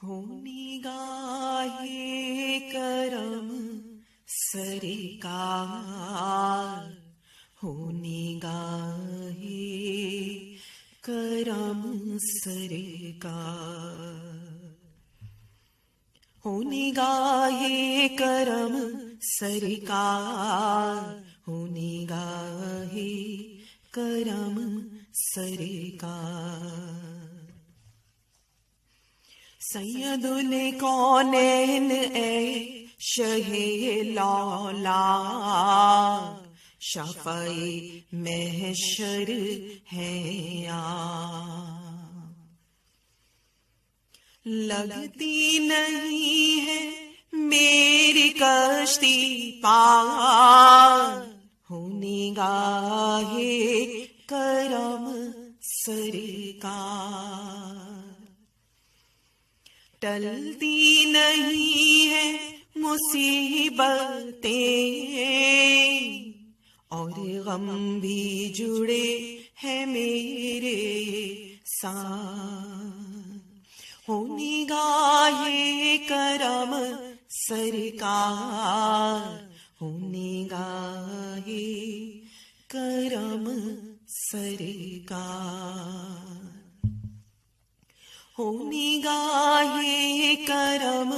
ہو نگاہ کرم سرکار، ہو نگاہ کرم سرکار، ہو نگاہ کرم سرکار، ہو نگاہ کرم سرکار۔ سید الکونین اے شہ لولا، شفیع محشر ہیں آپ، لگتی نہیں ہے میری کشتی پار، ہو نگاہ کرم سرکار۔ ٹلتی نہیں ہے مصیبتیں اور غم بھی جڑے ہیں میرے ساتھ، ہو نگاہ کرم سرکار، ہو نگاہ کرم سرکار، ہو نگاہ کرم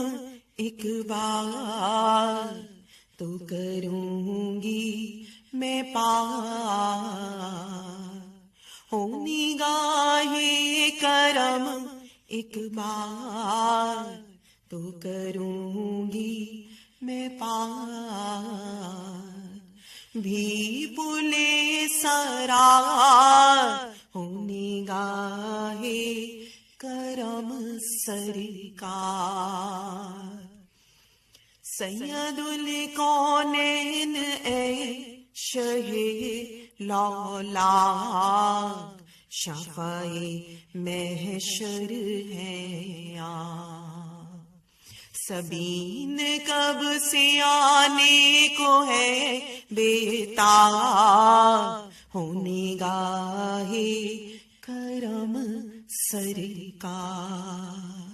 ایک بار تو کروں گی میں پار، ہو نگاہ کرم ایک بار تو کروں گی میں پار، بھی بلے سرار، ہو نگاہ کرم سرکار۔ سید الکونین اے شہ لولا، شفیع محشر ہیں آپ، سبین کب سے آنے کو ہے بیتاب، ہو نگاہ کرم سرکار۔